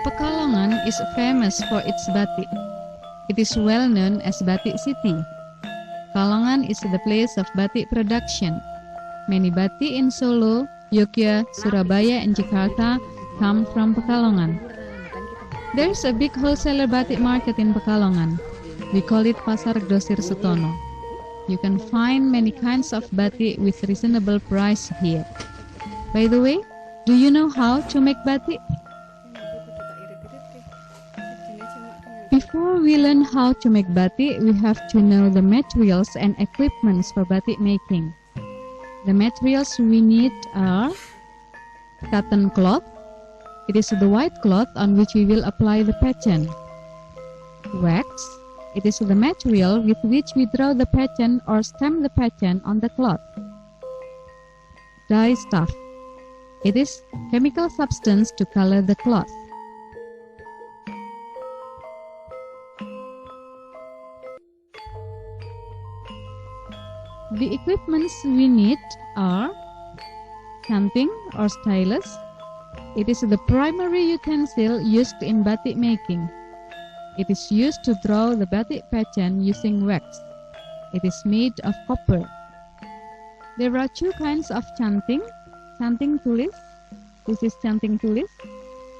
Pekalongan is famous for its batik. It is well known as Batik City. Pekalongan is the place of batik production. Many batik in Solo, Yogyakarta, Surabaya, and Jakarta come from Pekalongan. There is a big wholesaler batik market in Pekalongan. We call it Pasar Grosir Sutono. You can find many kinds of batik with reasonable price here. By the way, do you know how to make batik? Before we learn how to make batik, we have to know the materials and equipments for batik making. The materials we need are cotton cloth. It is the white cloth on which we will apply the pattern. Wax. It is the material with which we draw the pattern or stamp the pattern on the cloth. Dye stuff. It is chemical substance to color the cloth. The equipments we need are canting or stylus. It is the primary utensil used in batik making. It is used to draw the batik pattern using wax. It is made of copper. There are two kinds of canting. Canting tulis. This is canting tulis.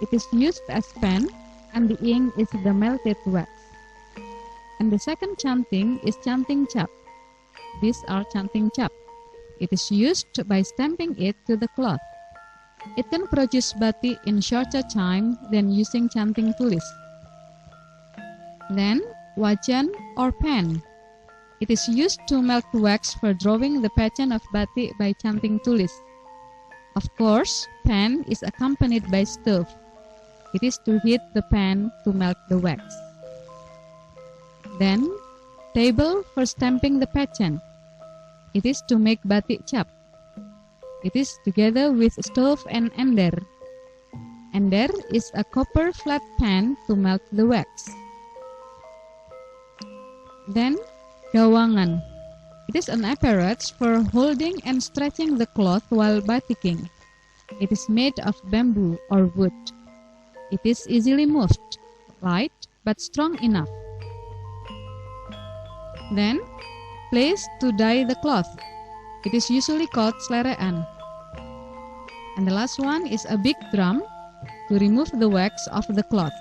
It is used as pen and the ink is the melted wax. And the second canting is canting cap. These are canting cap. It is used by stamping it to the cloth. It can produce batik in shorter time than using canting tulis. Then, wajan or pen. It is used to melt wax for drawing the pattern of batik by canting tulis. Of course, pen is accompanied by stove. It is to heat the pen to melt the wax. Then, table for stamping the pattern. It is to make batik cap. It is together with stove and ender. Ender is a copper flat pan to melt the wax. Then, gawangan. It is an apparatus for holding and stretching the cloth while batiking. It is made of bamboo or wood. It is easily moved, light but strong enough. Then, place to dye the cloth. It is usually called slerean. And the last one is a big drum to remove the wax off the cloth.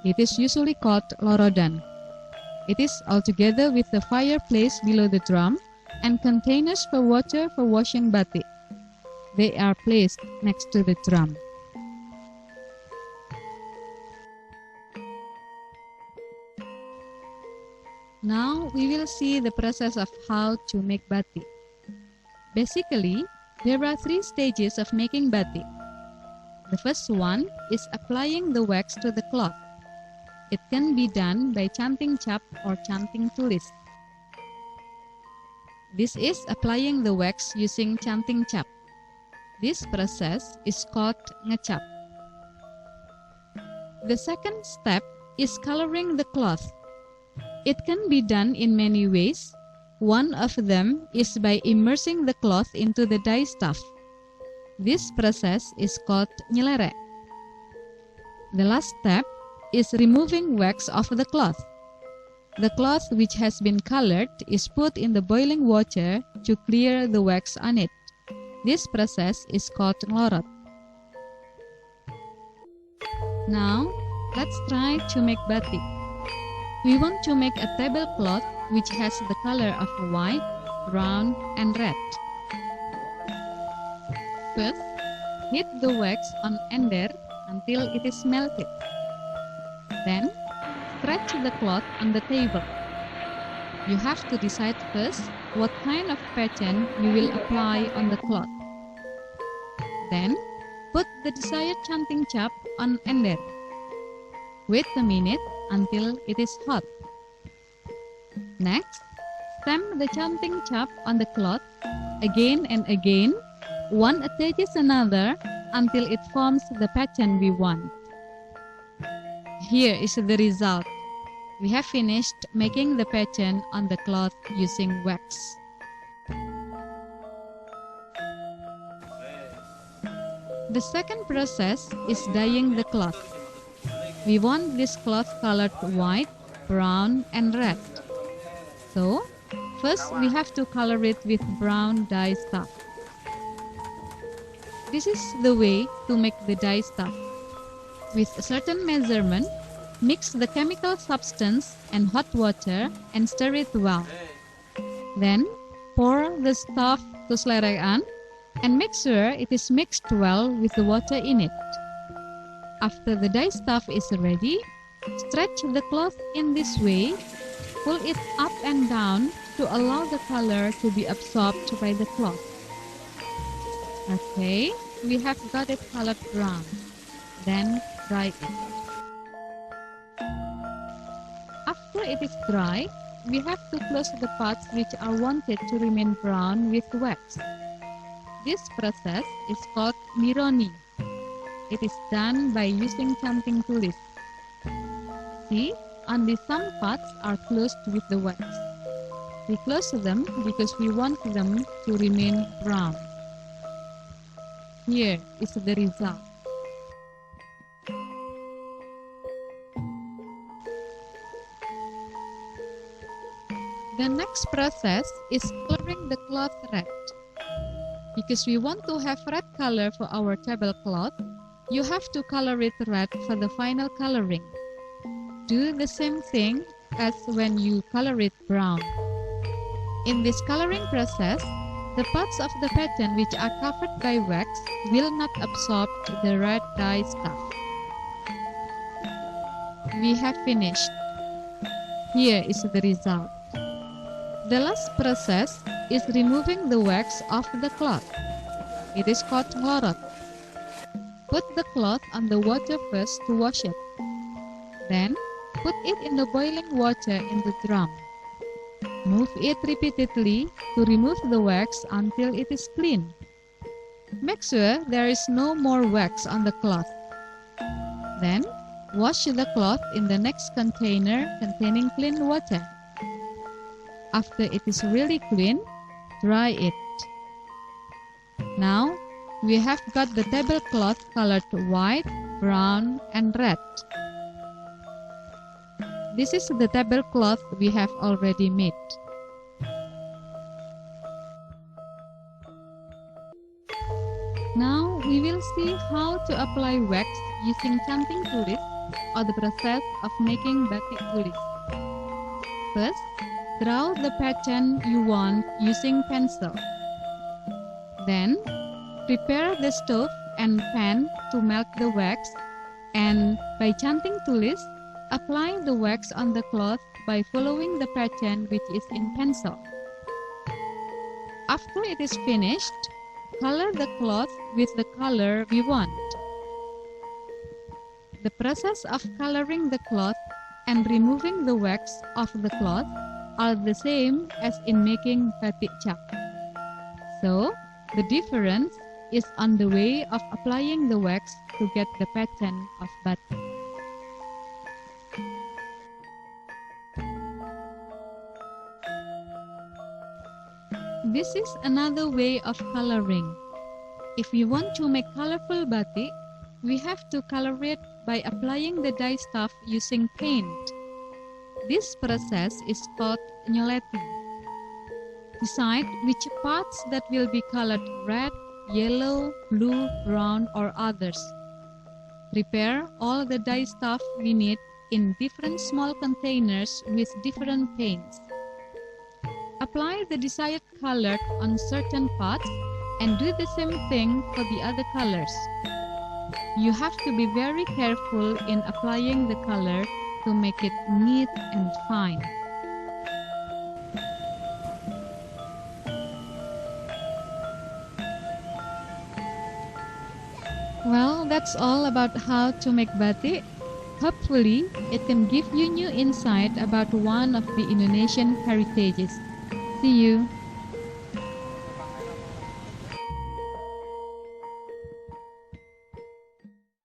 It is usually called lorodan. It is altogether with the fireplace below the drum and containers for water for washing batik. They are placed next to the drum. Now we will see the process of how to make batik. Basically, there are three stages of making batik. The first one is applying the wax to the cloth. It can be done by canting cap or canting tulis. This is applying the wax using canting cap. This process is called ngecap. The second step is coloring the cloth. It can be done in many ways. One of them is by immersing the cloth into the dye stuff. This process is called nyelere. The last step is removing wax off the cloth. The cloth which has been colored is put in the boiling water to clear the wax on it. This process is called nglorot. Now, let's try to make batik. We want to make a tablecloth which has the color of white, brown, and red. First, heat the wax on ender until it is melted. Then, stretch the cloth on the table. You have to decide first what kind of pattern you will apply on the cloth. Then, put the desired canting cap on ender. Wait a minute until it is hot. Next, stamp the canting cap on the cloth again and again. One attaches another until it forms the pattern we want. Here is the result. We have finished making the pattern on the cloth using wax. The second process is dyeing the cloth. We want this cloth colored white, brown, and red. So, first we have to color it with brown dye stuff. This is the way to make the dye stuff. With a certain measurement, mix the chemical substance and hot water and stir it well. Then, pour the stuff to selerean and make sure it is mixed well with the water in it. After the dye stuff is ready, stretch the cloth in this way, pull it up and down to allow the color to be absorbed by the cloth. Okay, we have got it colored brown. Then dry it. After it is dry, we have to close the parts which are wanted to remain brown with wax. This process is called mironi. It is done by using canting tulis. See, only some parts are closed with the wax. We close them because we want them to remain brown. Here is the result. The next process is coloring the cloth red. Because we want to have red color for our tablecloth, you have to color it red for the final coloring. Do the same thing as when you color it brown. In this coloring process, the parts of the pattern which are covered by wax will not absorb the red dye stuff. We have finished. Here is the result. The last process is removing the wax off the cloth. It is called ngorot. Put the cloth on the water first to wash it. Then, put it in the boiling water in the drum. Move it repeatedly to remove the wax until it is clean. Make sure there is no more wax on the cloth. Then, wash the cloth in the next container containing clean water. After it is really clean, dry it. Now, we have got the tablecloth colored white, brown, and red. This is the tablecloth we have already made. Now, we will see how to apply wax using canting tulis or the process of making batik tulis. First, draw the pattern you want using pencil. Then, prepare the stove and pan to melt the wax, and by canting tulis, apply the wax on the cloth by following the pattern which is in pencil. After it is finished, color the cloth with the color we want. The process of coloring the cloth and removing the wax of the cloth are the same as in making batik cap. So, the difference is on the way of applying the wax to get the pattern of batik. This is another way of coloring. If we want to make colorful batik, we have to color it by applying the dye stuff using paint. This process is called nyoleting. Decide which parts that will be colored red, yellow, blue, brown, or others. Prepare all the dye stuff we need in different small containers with different paints. Apply the desired color on certain parts and do the same thing for the other colors. You have to be very careful in applying the color to make it neat and fine. Well, that's all about how to make batik. Hopefully, it can give you new insight about one of the Indonesian heritages. See you!